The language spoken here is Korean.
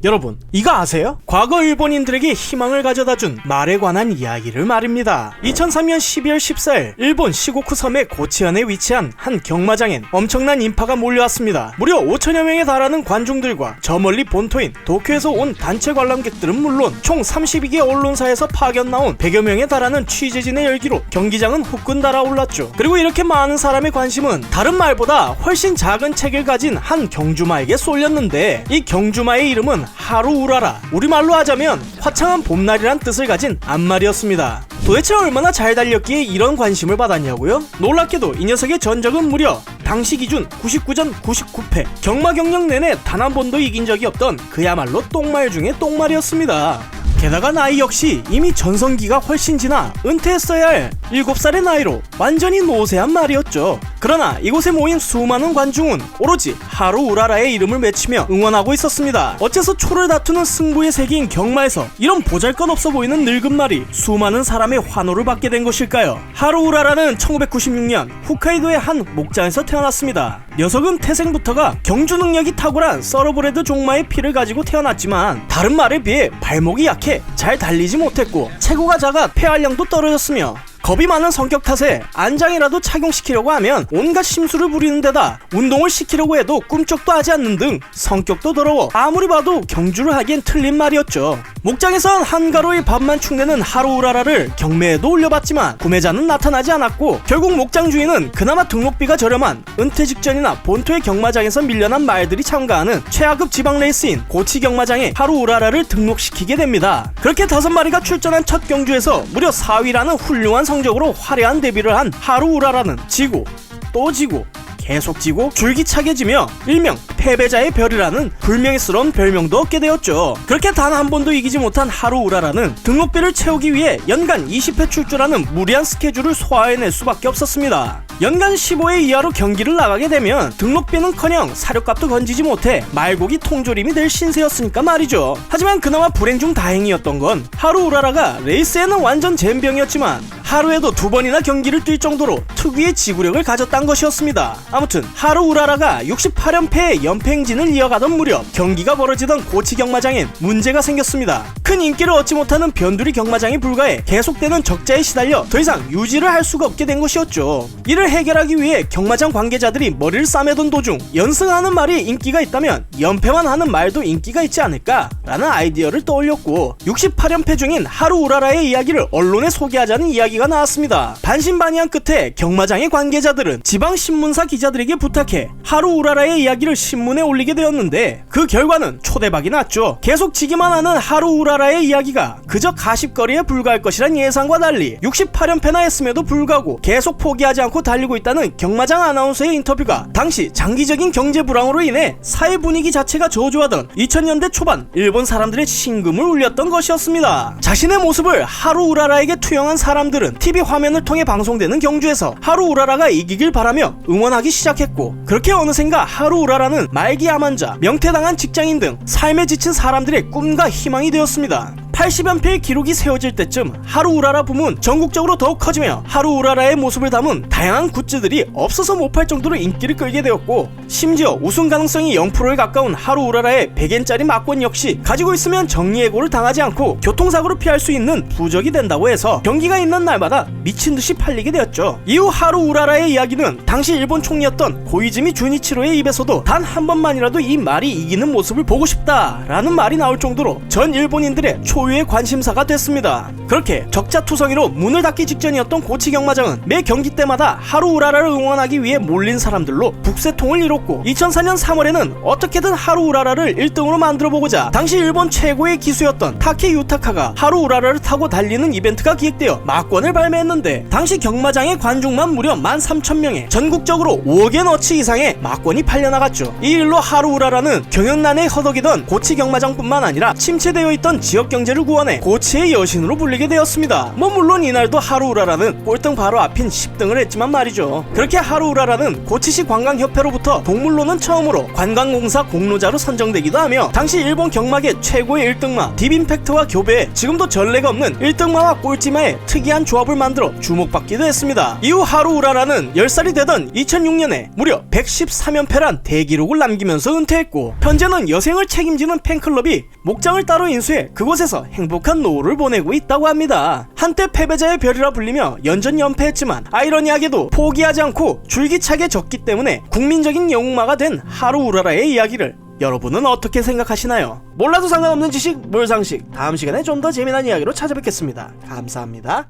여러분, 이거 아세요? 과거 일본인들에게 희망을 가져다준 말에 관한 이야기를 말입니다. 2003년 12월 14일 일본 시고쿠 섬의 고치현에 위치한 한 경마장엔 엄청난 인파가 몰려왔습니다. 무려 5천여 명에 달하는 관중들과 저 멀리 본토인 도쿄에서 온 단체 관람객들은 물론 총 32개 언론사에서 파견 나온 100여 명에 달하는 취재진의 열기로 경기장은 후끈 달아올랐죠. 그리고 이렇게 많은 사람의 관심은 다른 말보다 훨씬 작은 책을 가진 한 경주마에게 쏠렸는데, 이 경주마의 이름은 하루우라라, 우리말로 하자면 화창한 봄날이란 뜻을 가진 암말이었습니다. 도대체 얼마나 잘 달렸기에 이런 관심을 받았냐고요? 놀랍게도 이 녀석의 전적은 무려 당시 기준 99전 99패, 경마 경력 내내 단 한 번도 이긴 적이 없던 그야말로 똥말 중에 똥말이었습니다. 게다가 나이 역시 이미 전성기가 훨씬 지나 은퇴했어야 할 7살의 나이로 완전히 노쇠한 말이었죠. 그러나 이곳에 모인 수많은 관중은 오로지 하루우라라의 이름을 외치며 응원하고 있었습니다. 어째서 초를 다투는 승부의 세계인 경마에서 이런 보잘것없어 보이는 늙은 말이 수많은 사람의 환호를 받게 된 것일까요? 하루우라라는 1996년 홋카이도의 한 목장에서 태어났습니다. 녀석은 태생부터가 경주 능력이 탁월한 서러브레드 종마의 피를 가지고 태어났지만 다른 말에 비해 발목이 약해 잘 달리지 못했고 체구가 작아 폐활량도 떨어졌으며 겁이 많은 성격 탓에 안장이라도 착용시키려고 하면 온갖 심술을 부리는 데다 운동을 시키려고 해도 꿈쩍도 하지 않는 등 성격도 더러워 아무리 봐도 경주를 하기엔 틀린 말이었죠. 목장에선 한가로이 밥만 축내는 하루우라라를 경매에도 올려봤지만 구매자는 나타나지 않았고, 결국 목장 주인은 그나마 등록비가 저렴한 은퇴 직전이나 본토의 경마장에서 밀려난 말들이 참가하는 최하급 지방 레이스인 고치 경마장에 하루우라라를 등록시키게 됩니다. 그렇게 5마리가 출전한 첫 경주에서 무려 4위라는 훌륭한 성적으로 화려한 데뷔를 한 하루우라라는 지고 또 지고 계속 지고 줄기차게 지며 일명 패배자의 별이라는 불명예스러운 별명도 얻게 되었죠. 그렇게 단 한 번도 이기지 못한 하루우라라는 등록비를 채우기 위해 연간 20회 출주라는 무리한 스케줄을 소화해낼 수밖에 없었습니다. 연간 15회 이하로 경기를 나가게 되면 등록비는커녕 사료값도 건지지 못해 말고기 통조림이 될 신세였으니까 말이죠. 하지만 그나마 불행 중 다행이었던 건 하루우라라가 레이스에는 완전 젬병이었지만 하루에도 2번이나 경기를 뛸 정도로 특유의 지구력을 가졌다는 것이었습니다. 아무튼 하루우라라가 68연패의 연패행진을 이어가던 무렵 경기가 벌어지던 고치 경마장엔 문제가 생겼습니다. 큰 인기를 얻지 못하는 변두리 경마장에 불과해 계속되는 적자에 시달려 더 이상 유지를 할 수가 없게 된 것이었죠. 이를 해결하기 위해 경마장 관계자들이 머리를 싸매던 도중 연승하는 말이 인기가 있다면 연패만 하는 말도 인기가 있지 않을까 라는 아이디어를 떠올렸고, 68연패 중인 하루우라라의 이야기를 언론에 소개하자는 이야기가 나왔습니다. 반신반의한 끝에 경마장의 관계자들은 지방신문사 기자들에게 부탁해 하루우라라의 이야기를 신문에 올리게 되었는데, 그 결과는 초대박이 났죠. 계속 지기만 하는 하루우라라의 이야기가 그저 가십거리에 불과할 것이란 예상과 달리 68연패나 했음에도 불구하고 계속 포기하지 않고 달리고 있다는 경마장 아나운서의 인터뷰가 당시 장기적인 경제 불황으로 인해 사회 분위기 자체가 저조하던 2000년대 초반 일본 사람들의 심금을 울렸던 것이었습니다. 자신의 모습을 하루우라라에게 투영한 사람들은 TV 화면을 통해 방송되는 경주에서 하루우라라가 이기길 바라며 응원하기 시작했고, 그렇게 어느샌가 하루우라라는 말기 암환자, 명퇴당한 직장인 등 삶에 지친 사람들의 꿈과 희망이 되었습니다. 80연패의 기록이 세워질 때쯤 하루우라라 붐은 전국적으로 더욱 커지며 하루우라라의 모습을 담은 다양한 굿즈들이 없어서 못팔 정도로 인기를 끌게 되었고, 심지어 우승 가능성이 0%에 가까운 하루우라라의 100엔짜리 막권 역시 가지고 있으면 정리해고를 당하지 않고 교통사고를 피할 수 있는 부적이 된다고 해서 경기가 있는 날마다 미친듯이 팔리게 되었죠. 이후 하루우라라의 이야기는 당시 일본 총리였던 고이즈미 주니치로의 입에서도 단 한 번만이라도 이 말이 이기는 모습을 보고 싶다라는 말이 나올 정도로 전 일본인들의 초유의 관심사가 됐습니다. 그렇게 적자투성이로 문을 닫기 직전이었던 고치 경마장은 매 경기 때마다 하루우라라를 응원하기 위해 몰린 사람들로 북새통을 이뤘고, 2004년 3월에는 어떻게든 하루우라라를 1등으로 만들어보고자 당시 일본 최고의 기수였던 타케 유타카가 하루우라라를 타고 달리는 이벤트가 기획되어 막권을 발매했는데, 당시 경마장의 관중만 무려 13,000명에 전국적으로 5억엔 어치 이상의 막권이 팔려나갔죠. 이 일로 하루우라라는 경영난에 허덕이던 고치 경마장뿐만 아니라 침체되어 있던 지역 경제를 구원해 고치의 여신으로 불리게 되었습니다. 물론 이날도 하루우라라는 꼴등 바로 앞인 10등을 했지만 말이죠. 그렇게 하루우라라는 고치시 관광협회로부터 동물로는 처음으로 관광공사 공로자로 선정되기도 하며, 당시 일본 경마계 최고의 1등마 딥임팩트와 교배해 지금도 전례가 없는 1등마와 꼴찌마의 특이한 조합을 만들어 주목받기도 했습니다. 이후 하루우라라는 10살이 되던 2006년에 무려 113연패란 대기록을 남기면서 은퇴했고, 현재는 여생을 책임지는 팬클럽이 목장을 따로 인수해 그곳에서 행복한 노후를 보내고 있다고 합니다. 한때 패배자의 별이라 불리며 연전연패했지만 아이러니하게도 포기하지 않고 줄기차게 졌기 때문에 국민적인 영웅마가 된 하루우라라의 이야기를 여러분은 어떻게 생각하시나요? 몰라도 상관없는 지식 몰상식, 다음 시간에 좀 더 재미난 이야기로 찾아뵙겠습니다. 감사합니다.